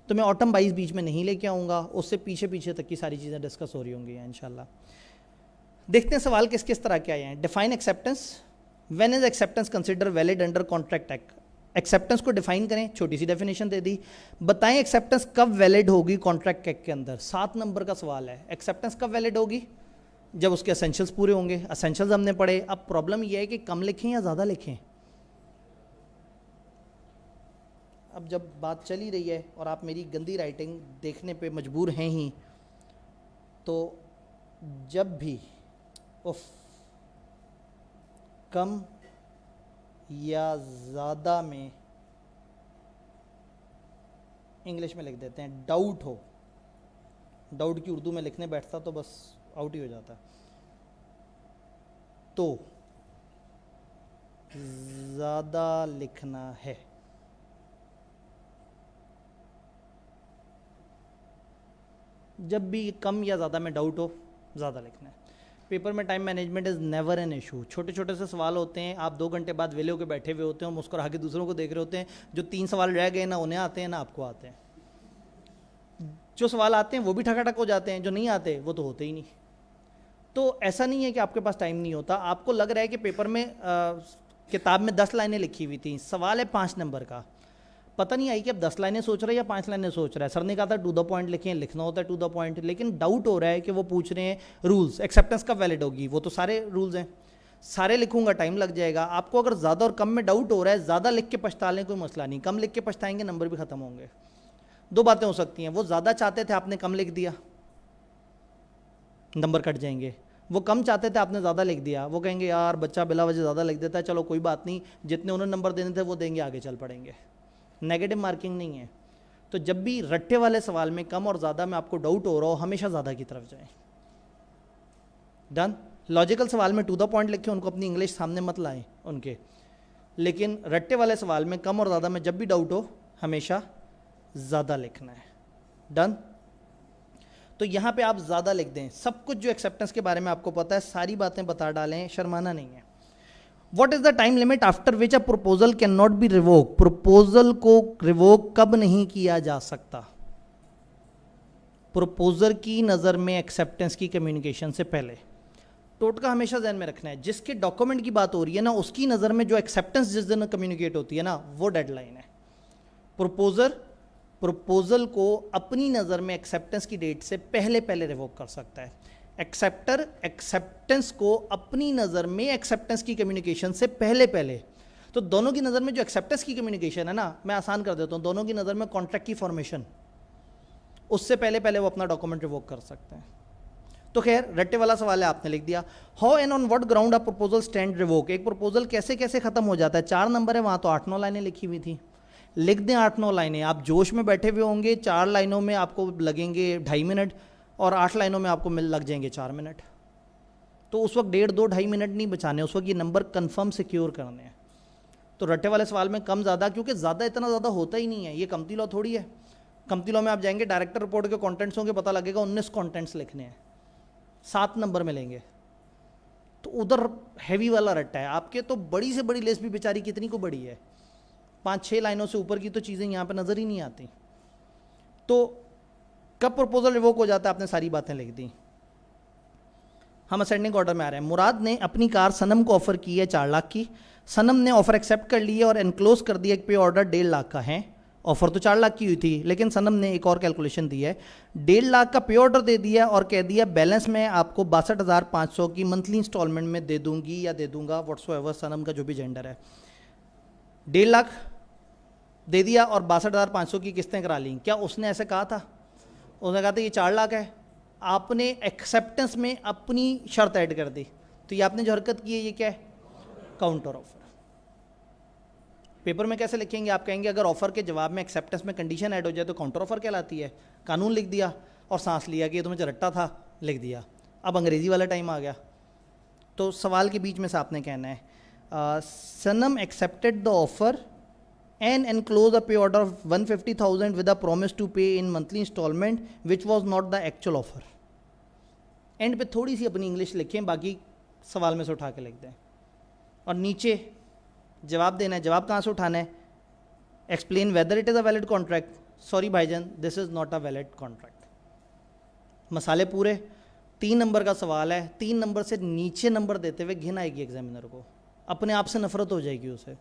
तो मैं ऑटम 22 बीच में नहीं लेके आऊँगा, उससे पीछे पीछे तक की सारी चीज़ें डिस्कस हो रही होंगी इंशाल्लाह। देखते हैं सवाल किस किस तरह के आए हैं। Define acceptance, when is acceptance consider valid under contract act. Acceptance को डिफाइन करें, छोटी सी डेफिनेशन दे दी। बताएं एक्सेप्टेंस कब वैलिड होगी कॉन्ट्रैक्ट एक्ट के अंदर। 7 नंबर का सवाल है, एक्सेप्टेंस कब वैलिड होगी? जब उसके असेंशियल्स पूरे होंगे। असेंशियल्स हमने पढ़े। अब प्रॉब्लम यह है कि कम लिखें या ज़्यादा लिखें। अब जब बात चली रही है और आप मेरी गंदी राइटिंग देखने पे मजबूर हैं ही, तो जब भी उफ कम या ज़्यादा में इंग्लिश में लिख देते हैं। डाउट हो, डाउट की उर्दू में लिखने बैठता तो बस आउट ही हो जाता। तो ज़्यादा लिखना है। जब भी कम या ज़्यादा में डाउट हो, ज़्यादा लिखना है। पेपर में time management is never an issue. छोटे छोटे से सवाल होते हैं, आप 2 घंटे बाद वेले होकर बैठे हुए होते हैं, मुस्कुरा के दूसरों को देख रहे होते हैं। जो 3 सवाल रह गए ना उन्हें आते हैं ना आपको आते हैं। जो सवाल आते हैं वो भी ठकाठक हो जाते हैं, जो नहीं आते वो तो होते ही नहीं। तो ऐसा नहीं है कि आपके पास टाइम नहीं होता। आपको लग रहा है कि पेपर में किताब में 10 लाइनें लिखी हुई थी, सवाल है 5 नंबर का। पता नहीं आई कि अब 10 लाइनें सोच रहा है या 5 लाइनें सोच रहा है। सर ने कहा था टू द पॉइंट लिखें, लिखना होता है टू द पॉइंट, लेकिन डाउट हो रहा है कि वो पूछ रहे हैं रूल्स, एक्सेप्टेंस कब वैलिड होगी। वो तो सारे रूल्स हैं, सारे लिखूंगा टाइम लग जाएगा। आपको अगर ज़्यादा और कम में डाउट हो रहा है, ज़्यादा लिख के पछता लें, कोई मसला नहीं। कम लिख के पछताएंगे, नंबर भी ख़त्म होंगे। 2 बातें हो सकती हैं, वो ज़्यादा चाहते थे, आपने कम लिख दिया, नंबर कट जाएंगे। वो कम चाहते थे, आपने ज़्यादा लिख दिया, वो कहेंगे यार बच्चा बिला वजह ज़्यादा लिख देता है, चलो कोई बात नहीं, जितने उन्होंने नंबर देने थे वो देंगे, आगे चल पड़ेंगे। नेगेटिव मार्किंग नहीं है। तो जब भी रट्टे वाले सवाल में कम और ज़्यादा में आपको डाउट हो रहा हो, हमेशा ज़्यादा की तरफ जाएं। डन। लॉजिकल सवाल में टू द पॉइंट लिखें, उनको अपनी इंग्लिश सामने मत लाएं उनके। लेकिन रट्टे वाले सवाल में कम और ज़्यादा में जब भी डाउट हो, हमेशा ज़्यादा लिखना है। डन। तो यहाँ पे आप ज़्यादा लिख दें। सब कुछ जो एक्सेप्टेंस के बारे में आपको पता है, सारी बातें बता डालें, शर्माना नहीं है। What is the time limit after which a proposal cannot be revoked? Proposal को रिवोक कब नहीं किया जा सकता? प्रपोजर की नज़र में एक्सेप्टेंस की कम्युनिकेशन से पहले। टोटका हमेशा ध्यान में रखना है, जिसके डॉक्यूमेंट की बात हो रही है ना, उसकी नज़र में जो एक्सेप्टेंस जिस दिन कम्युनिकेट होती है ना, वो डेडलाइन है। प्रपोजल को अपनी नज़र में एक्सेप्टेंस की डेट से पहले पहले रिवोक कर सकता है। एक्सेप्टर एक्सेप्टेंस को अपनी नज़र में एक्सेप्टेंस की कम्युनिकेशन से पहले पहले। तो दोनों की नज़र में जो एक्सेप्टेंस की कम्युनिकेशन है ना, मैं आसान कर देता हूँ, दोनों की नज़र में कॉन्ट्रैक्ट की फॉर्मेशन, उससे पहले पहले वो अपना डॉक्यूमेंट रिवोक कर सकते हैं। तो खैर रट्टे वाला सवाल है, आपने लिख दिया। How and on what ground a proposal stand revoke. एक प्रपोजल कैसे कैसे खत्म हो जाता है। 4 नंबर है, वहाँ तो 8-9 लाइनें लिखी हुई थी। लिख दें 8-9 लाइनें। आप जोश में बैठे हुए होंगे, 4 लाइनों में आपको लगेंगे 2.5 मिनट और 8 लाइनों में आपको लग जाएंगे 4 मिनट। तो उस वक्त 1.5-2-2.5 मिनट नहीं बचाने, उस वक्त ये नंबर कंफर्म सिक्योर करने हैं। तो रट्टे वाले सवाल में कम ज़्यादा, क्योंकि ज़्यादा इतना ज़्यादा होता ही नहीं है। ये कमती लॉ थोड़ी है। कमती लॉ में आप जाएंगे, डायरेक्टर रिपोर्ट के कंटेंट्स होंगे, पता लगेगा 19 कंटेंट्स लिखने हैं, 7 नंबर में लेंगे। तो उधर हैवी वाला रट्टा है। आपके तो बड़ी से बड़ी लिस्ट भी बेचारी कितनी को बड़ी है, 5-6 लाइनों से ऊपर की तो चीज़ें यहाँ पर नज़र ही नहीं आती। तो कब प्रपोजल रिवोक हो जाता है, आपने सारी बातें लिख दी। हम असेंडिंग ऑर्डर में आ रहे हैं। मुराद ने अपनी कार सनम को ऑफर की है 4 लाख की। सनम ने ऑफर एक्सेप्ट कर ली है और एनक्लोज कर दिया कि पे ऑर्डर 1.5 लाख का है। ऑफर तो 4 लाख की हुई थी, लेकिन सनम ने एक और कैलकुलेशन दी है, 1.5 लाख का पे ऑर्डर दे दिया और कह दिया बैलेंस में आपको 62,500 की मंथली इंस्टॉलमेंट में दे दूंगी या दे दूंगा, व्हाट्सोएवर सनम का जो भी जेंडर है। 1.5 लाख दे दिया और 62,500 की किस्तें करा ली। क्या उसने ऐसे कहा था? उसने कहा था ये 4 लाख है। आपने एक्सेप्टेंस में अपनी शर्त ऐड कर दी। तो ये आपने जो हरकत की है, ये क्या है? Counter offer. पेपर में कैसे लिखेंगे? आप कहेंगे अगर ऑफर के जवाब में एक्सेप्टेंस में कंडीशन ऐड हो जाए तो काउंटर ऑफर कहलाती है। कानून लिख दिया और सांस लिया कि ये तो मुझे रट्टा था, लिख दिया। अब अंग्रेजी वाला टाइम आ गया, तो सवाल के बीच में से आपने कहना है सनम accepted the offer and enclose a pay order of 150,000 with a promise to pay in monthly installment which was not the actual offer। And पे थोड़ी सी अपनी इंग्लिश लिखें, बाकी सवाल में से उठा के लिख दें और नीचे जवाब देना है। जवाब कहाँ से उठाना है? Explain whether it is a valid contract. Sorry भाईजान, this is not a valid contract. मसाले पूरे, 3 नंबर का सवाल है, 3 नंबर से नीचे नंबर देते हुए घिन आएगी एग्जामिनर को, अपने आप से नफरत हो जाएगी उसे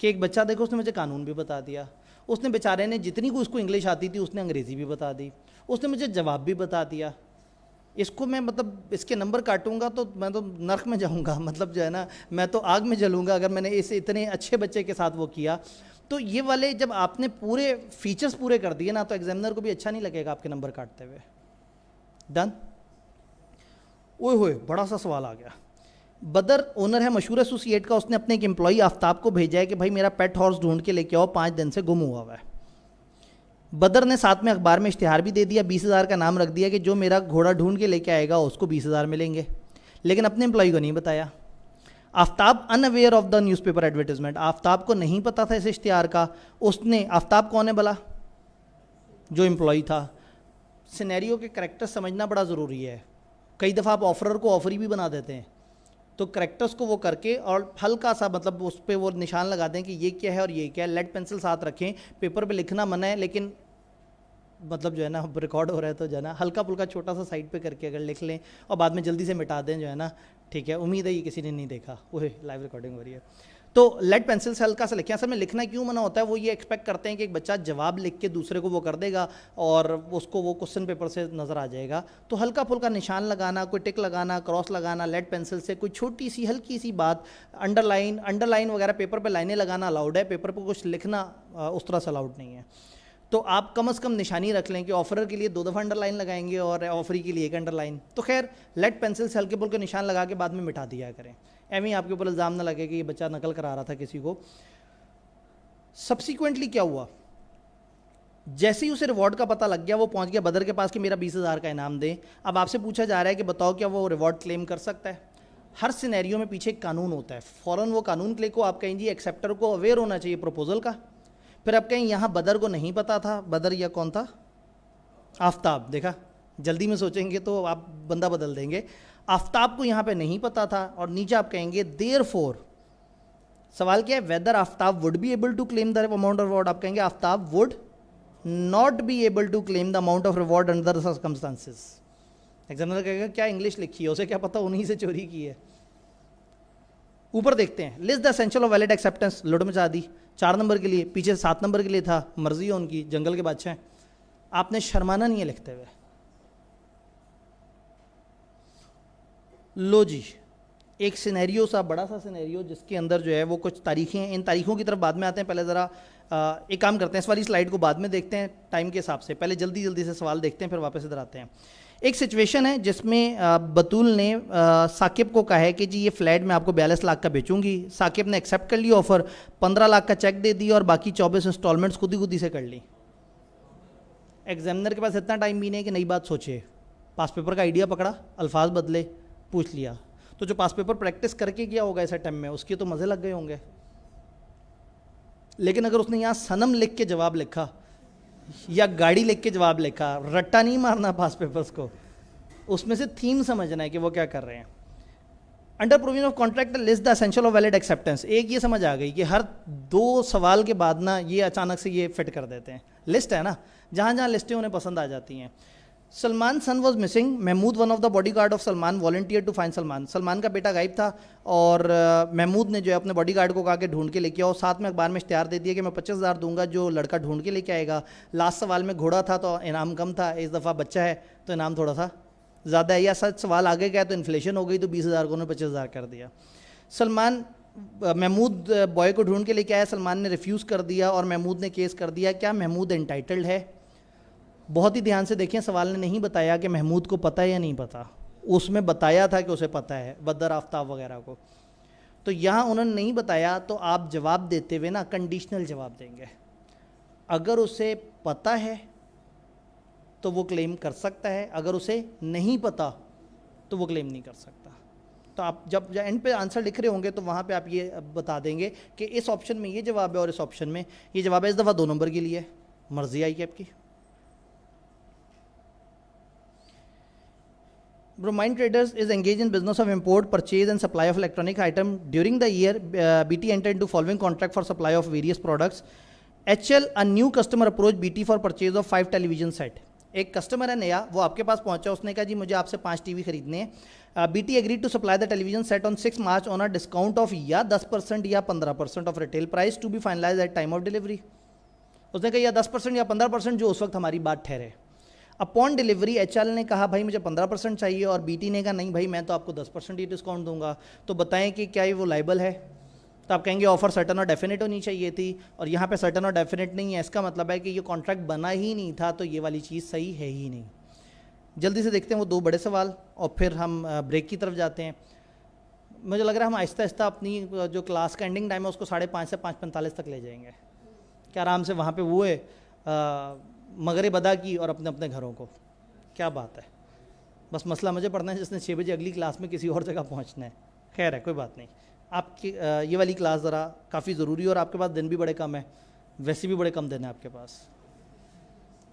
कि एक बच्चा देखो उसने मुझे कानून भी बता दिया, उसने बेचारे ने जितनी को उसको इंग्लिश आती थी उसने अंग्रेज़ी भी बता दी, उसने मुझे जवाब भी बता दिया, इसको मैं मतलब इसके नंबर काटूंगा तो मैं तो नर्क में जाऊंगा, मतलब जो है ना मैं तो आग में जलूंगा अगर मैंने इस इतने अच्छे बच्चे के साथ वो किया। तो ये वाले जब आपने पूरे फीचर्स पूरे कर दिए ना तो एग्जामिनर को भी अच्छा नहीं लगेगा आपके नंबर काटते हुए। डन। ओए होए, बड़ा सा सवाल आ गया। बदर ओनर है मशहूर एसोसिएट का, उसने अपने एक एम्प्लॉई आफ्ताब को भेजा है कि भाई मेरा पेट हॉर्स ढूंढ के लेके आओ, 5 दिन से गुम हुआ है। बदर ने साथ में अखबार में इश्तिहार भी दे दिया, 20,000 का नाम रख दिया कि जो मेरा घोड़ा ढूंढ के लेके आएगा उसको 20,000 मिलेंगे, लेकिन अपने एम्प्लॉय को नहीं बताया। Aftab unaware of the newspaper advertisement, Aftab को नहीं पता था इस इश्तिहार का। उसने, आफ्ताब कौन है भला? जो एम्प्लॉय था। सिनेरियो के करैक्टर समझना बड़ा ज़रूरी है। कई दफ़ा आप ऑफरर को ऑफरी भी बना देते हैं, तो करैक्टर्स को वो करके और हल्का सा मतलब उस पर वो निशान लगा दें कि ये क्या है और ये क्या है। लेड पेंसिल साथ रखें, पेपर पे लिखना मना है, लेकिन मतलब जो है ना रिकॉर्ड हो रहा है तो जो है ना हल्का फुल्का छोटा सा साइड पे करके अगर लिख लें और बाद में जल्दी से मिटा दें जो है ना, ठीक है। उम्मीद है ये किसी ने नहीं देखा, वो लाइव रिकॉर्डिंग हो रही है। तो लेड पेंसिल से हल्का सा लिखें। असल में लिखना क्यों मना होता है, वो ये एक्सपेक्ट करते हैं कि एक बच्चा जवाब लिख के दूसरे को वो कर देगा और उसको वो क्वेश्चन पेपर से नज़र आ जाएगा। तो हल्का फुल्का निशान लगाना, कोई टिक लगाना, क्रॉस लगाना लेड पेंसिल से, कोई छोटी सी हल्की सी बात, अंडरलाइन वगैरह पेपर पे लाइनें लगाना अलाउड है, पेपर पर कुछ लिखना उस तरह से अलाउड नहीं है। तो आप कम से कम निशानी रख लें कि ऑफरर के लिए 2 दफ़ा अंडरलाइन लगाएंगे और ऑफरी के लिए 1 अंडरलाइन। तो खैर लेड पेंसिल से हल्के फुल्के निशान लगा के बाद में मिटा दिया करें, एवं आपके ऊपर इल्ज़ाम ना लगे कि ये बच्चा नकल करा रहा था किसी को। सब्सिक्वेंटली क्या हुआ, जैसे ही उसे रिवॉर्ड का पता लग गया वो पहुंच गया बदर के पास कि मेरा 20,000 का इनाम दे। अब आपसे पूछा जा रहा है कि बताओ क्या वो रिवॉर्ड क्लेम कर सकता है? हर सिनेरियो में पीछे एक कानून होता है, फ़ौरन वो कानून क्लिक को आप कहें जी एक्सेप्टर को अवेयर होना चाहिए प्रपोजल का। फिर आप कहें यहाँ बदर को नहीं पता था, बदर या कौन था? आफ्ताब। देखा, जल्दी में सोचेंगे तो आप बंदा बदल देंगे। आफ्ताब को यहाँ पे नहीं पता था और नीचे आप कहेंगे देयरफॉर, सवाल क्या है, whether Aftab would be able to claim the amount of reward. आप कहेंगे Aftab would not be able to claim the amount of reward under the circumstances. Examiner कहेगा क्या इंग्लिश लिखी है, उसे क्या पता उन्हीं से चोरी की है। ऊपर देखते हैं, list the essential of valid acceptance, लुट मचा दी 4 नंबर के लिए, पीछे 7 नंबर के लिए था, मर्जी है उनकी, जंगल के बादशाह। आपने शर्माना नहीं है लिखते हुए। लो जी, एक सिनेरियो सा, बड़ा सा सिनेरियो जिसके अंदर जो है वो कुछ तारीखें हैं, इन तारीखों की तरफ बाद में आते हैं। पहले ज़रा एक काम करते हैं, इस वाली स्लाइड को बाद में देखते हैं टाइम के हिसाब से, पहले जल्दी जल्दी से सवाल देखते हैं फिर वापस इधर आते हैं। एक सिचुएशन है जिसमें बतूल ने साकिब को कहा है कि जी ये फ्लैट मैं आपको 42 लाख का बेचूंगी। साकिब ने एक्सेप्ट कर लिया ऑफर, 15 लाख का चेक दे दिया और बाकी 24 इंस्टॉलमेंट्स खुद ही से कर ली। एग्जामिनर के पास इतना टाइम भी नहीं है कि नई बात सोचे, पास पेपर का आइडिया पकड़ा, अल्फाज बदले, पूछ लिया। तो जो पास पेपर प्रैक्टिस करके किया होगा ऐसे टाइम में उसके तो मज़े लग गए होंगे। लेकिन अगर उसने यहाँ सनम लिख के जवाब लिखा या गाड़ी लिख के जवाब लिखा, रट्टा नहीं मारना पास पेपर्स को, उसमें से थीम समझना है कि वो क्या कर रहे हैं। Under provision of contract list the essential of valid acceptance. एक ये समझ आ गई कि हर 2 सवाल के बाद ना ये अचानक से ये फिट कर देते हैं, लिस्ट है ना, जहाँ जहाँ लिस्टें उन्हें पसंद आ जाती हैं। Salman son was missing, Mahmood one of the bodyguard of Salman volunteer to find Salman. Salman का बेटा गायब था और महमूद ने जो है अपने बॉडी गार्ड को कहा कि ढूंढ के लेके आओ। साथ में अखबार में इश्तिहार दे दिया कि मैं 25,000 दूंगा जो लड़का ढूंढ के लेके आएगा। लास्ट सवाल में घोड़ा था तो इनाम कम था, इस दफ़ा बच्चा है तो इनाम थोड़ा सा ज़्यादा है, या सच सवाल आगे गया तो इन्फ्लेशन हो गई तो 20,000 को उन्होंने 25,000 कर दिया। सलमान महमूद बॉय को ढूंढ के लेके आया, सलमान ने रिफ्यूज़ कर दिया और महमूद ने केस कर दिया। क्या महमूद एंटाइटल्ड है? बहुत ही ध्यान से देखें, सवाल ने नहीं बताया कि महमूद को पता है या नहीं पता, उसमें बताया था कि उसे पता है, बदर आफ्ताब वगैरह को। तो यहाँ उन्होंने नहीं बताया तो आप जवाब देते हुए ना कंडीशनल जवाब देंगे। अगर उसे पता है तो वो क्लेम कर सकता है, अगर उसे नहीं पता तो वो क्लेम नहीं कर सकता। तो आप जब एंड पे आंसर लिख रहे होंगे तो वहाँ पे आप ये बता देंगे कि इस ऑप्शन में ये जवाब है और इस ऑप्शन में ये जवाब है। इस दफ़ा 2 नंबर के लिए मर्जी आई कि आपकी। Bromine Traders is engaged in business of import, purchase and supply of electronic item. During the year, BT entered into following contract for supply of various products. HL a new customer approach BT for purchase of 5 television set. एक customer है नया, वो आपके पास पहुंचा, उसने कहा जी मुझे आपसे 5 टीवी खरीदने हैं। BT agree to supply the television set on 6 March on a discount of या 10% या 15% off retail price to be finalise at time of delivery. उसने कहा या 10% या 15% जो उस वक्त हमारी बात ठहरे। अपॉन डिलीवरी HL ने कहा भाई मुझे 15% चाहिए और BT ने कहा नहीं भाई मैं तो आपको 10% ही डिस्काउंट दूंगा। तो बताएं कि क्या ये वो लाइबल है? तो आप कहेंगे ऑफर सर्टन और डेफिनेट होनी चाहिए थी, और यहाँ पे सर्टन और डेफिनेट नहीं है, इसका मतलब है कि ये कॉन्ट्रैक्ट बना ही नहीं था, तो ये वाली चीज़ सही है ही नहीं। जल्दी से देखते हैं वो 2 बड़े सवाल और फिर हम ब्रेक की तरफ जाते हैं। मुझे लग रहा है हम आहिस्ता आहिस्ता अपनी जो क्लास का एंडिंग टाइम है उसको 5:30 से 5:45 तक ले जाएंगे, क्या आराम से वहाँ पे वो है मगरिब अदा की और अपने अपने घरों को। क्या बात है, बस मसला मुझे पढ़ना है, जिसने 6 बजे अगली क्लास में किसी और जगह पहुँचना है। खैर है, कोई बात नहीं। आपकी ये वाली क्लास ज़रा काफ़ी ज़रूरी है और आपके पास दिन भी बड़े कम है, वैसे भी बड़े कम दिन है आपके पास।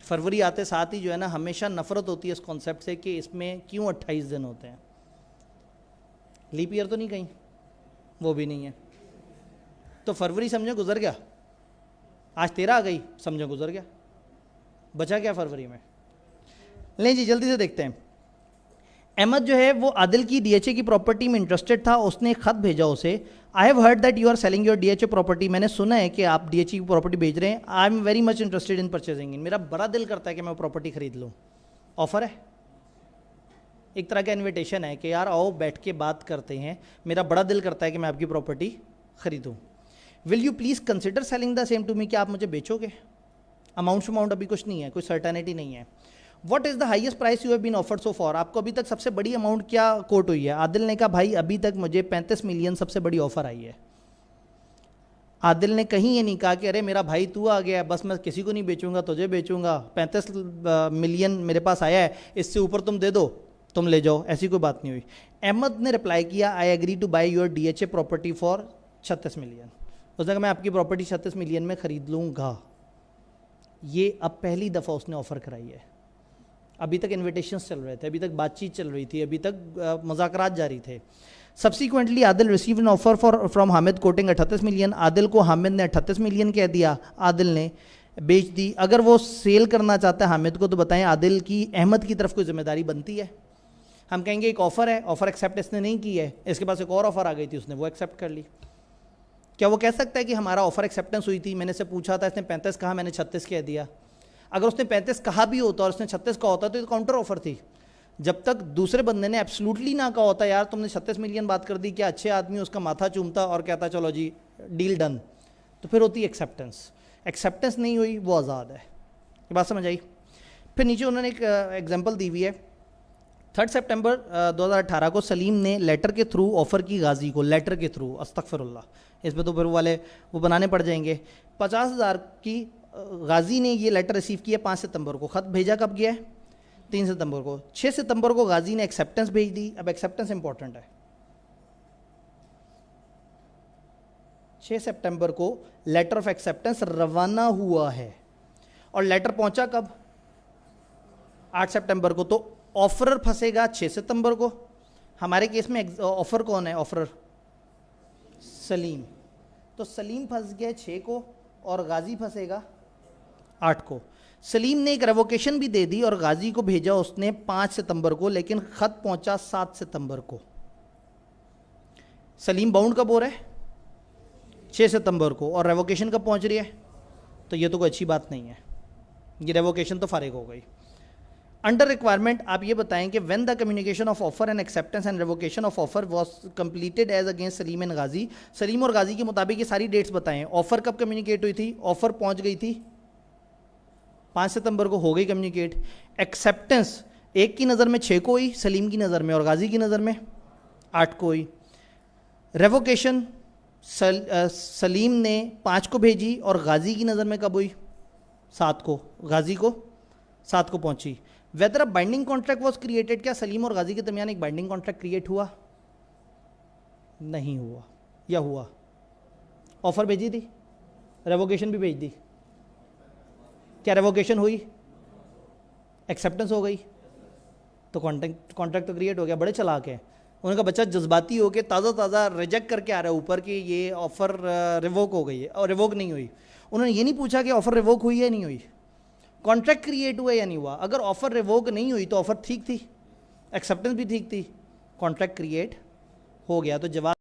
फरवरी आते साथ ही जो है ना हमेशा नफ़रत होती है इस कॉन्सेप्ट से कि इसमें क्यों 28 दिन होते हैं। लीप ईयर तो नहीं कहीं, वो भी नहीं है, तो फरवरी समझो गुजर गया। आज 13 आ गई, समझो गुजर गया, बचा क्या फरवरी में। लें जी जल्दी से देखते हैं। अहमद जो है वो आदिल की DHA की प्रॉपर्टी में इंटरेस्टेड था, उसने एक खत भेजा उसे। I have heard that you are selling your DHA property, मैंने सुना है कि आप DHA की प्रॉपर्टी बेच रहे हैं। I am very much interested in purchasing in, मेरा बड़ा दिल करता है कि मैं प्रॉपर्टी खरीद लूँ। ऑफर है, एक तरह का इन्विटेशन है कि यार आओ बैठ के बात करते हैं, मेरा बड़ा दिल करता है कि मैं आपकी प्रॉपर्टी खरीदूँ। Will you please consider selling the same to me, क्या आप मुझे बेचोगे? अमाउंट अभी कुछ नहीं है, कोई सर्टेनिटी नहीं है। What is the highest price you have been offered so far, आपको अभी तक सबसे बड़ी अमाउंट क्या कोट हुई है? आदिल ने कहा भाई अभी तक मुझे 35 मिलियन सबसे बड़ी ऑफर आई है। आदिल ने कहीं ये नहीं कहा कि अरे मेरा भाई तू आ गया बस मैं किसी को नहीं बेचूंगा, तुझे बेचूंगा, 35 मिलियन मेरे पास आया है, इससे ऊपर तुम दे दो, तुम ले जाओ, ऐसी कोई बात नहीं हुई। अहमद ने रिप्लाई किया I agree to buy your DHA property for 36 million. उसने कहा मैं आपकी प्रॉपर्टी 36 मिलियन में खरीद लूँगा। ये अब पहली दफ़ा उसने ऑफ़र कराई है, अभी तक इन्विटेशंस चल रहे थे, अभी तक बातचीत चल रही थी, अभी तक मुज़ाकरात जारी थे। Subsequently Adil receive an offer from Hamid coating 38 million, Adil को हामिद ने 38 मिलियन कह दिया, आदिल ने बेच दी। अगर वो सेल करना चाहता है हामिद को तो बताएं आदिल की अहमद की तरफ कोई जिम्मेदारी बनती है? हम कहेंगे एक ऑफ़र है, ऑफ़र एक्सेप्ट इसने नहीं की है, इसके पास एक और ऑफ़र आ गई थी, उसने वो एक्सेप्ट कर ली। क्या वो कह सकता है कि हमारा ऑफ़र एक्सेप्टेंस हुई थी, मैंने से पूछा था, इसने 35 कहा, मैंने 36 कह दिया? अगर उसने 35 कहा भी होता और उसने 36 कहा होता तो काउंटर ऑफर थी। जब तक दूसरे बंदे ने एब्सोल्युटली ना कहा होता यार तुमने 36 मिलियन बात कर दी, क्या अच्छे आदमी उसका माथा चूमता और कहता चलो जी डील डन, तो फिर होती एक्सेप्टेंस। एक्सेप्टेंस नहीं हुई, वो आज़ाद है। ये बात समझ आई? फिर नीचे उन्होंने एक एग्जाम्पल दी हुई है। 3 सितंबर 2018 को सलीम ने लेटर के थ्रू ऑफ़र की गाजी को, लेटर के थ्रू, अस्तगफिरुल्लाह, इसमें तो फिर वाले वो बनाने पड़ जाएंगे। 50,000 की गाजी ने ये लेटर रिसीव किया 5 सितंबर को। ख़त भेजा कब गया है? 3 सितंबर को। 6 सितंबर को गाजी ने एक्सेप्टेंस भेज दी। अब एक्सेप्टेंस इंपॉर्टेंट है। 6 सितंबर को लेटर ऑफ एक्सेप्टेंस रवाना हुआ है और लेटर पहुंचा कब? 8 सितंबर को। तो ऑफरर फंसेगा 6 सितंबर को। हमारे केस में ऑफर कौन है? ऑफरर सलीम। तो सलीम फंस गया 6 को और गाजी फंसेगा 8 को। सलीम ने एक रेवोकेशन भी दे दी और गाजी को भेजा उसने 5 सितंबर को, लेकिन खत पहुंचा 7 सितंबर को। सलीम बाउंड कब हो रहा है? 6 सितंबर को। और रेवोकेशन कब पहुंच रही है? तो ये तो कोई अच्छी बात नहीं है, ये रेवोकेशन तो फारिग हो गई। अंडर रिक्वायरमेंट आप ये बताएं कि when the communication of offer and acceptance and revocation of offer was completed as against Salim and Ghazi. Salim और गाजी के मुताबिक ये सारी डेट्स बताएं। ऑफर कब कम्युनिकेट हुई थी? ऑफर पहुंच गई थी 5 सितंबर को, हो गई कम्युनिकेट। एक्सेप्टेंस एक की नज़र में 6 को हुई, सलीम की नज़र में, और गाजी की नज़र में 8 को हुई। रेवोकेशन सलीम ने 5 को भेजी और गाजी की नज़र में कब हुई? 7 को। गाजी को 7 को पहुंची। Weather a binding contract was created, क्या सलीम और गाजी के दरमियान एक बाइंडिंग कॉन्ट्रैक्ट क्रिएट हुआ? नहीं हुआ। या हुआ? ऑफर भेजी थी, रेवोकेशन भी भेज दी, क्या रेवोकेशन हुई? एक्सेप्टेंस हो गई, तो कॉन्ट्रैक्ट तो क्रिएट हो गया। बड़े चालाक है, उनका बच्चा जज्बाती होकर ताज़ा रिजेक्ट करके आ रहा है ऊपर कि ये ऑफ़र रिवोक हो गई है, और रिवोक नहीं हुई। उन्होंने ये नहीं पूछा कि ऑफ़र रिवोक हुई है नहीं हुई, कॉन्ट्रैक्ट क्रिएट हुआ या नहीं हुआ। अगर ऑफ़र रिवोक नहीं हुई तो ऑफ़र ठीक थी, एक्सेप्टेंस भी ठीक थी, कॉन्ट्रैक्ट क्रिएट हो गया। तो जवाब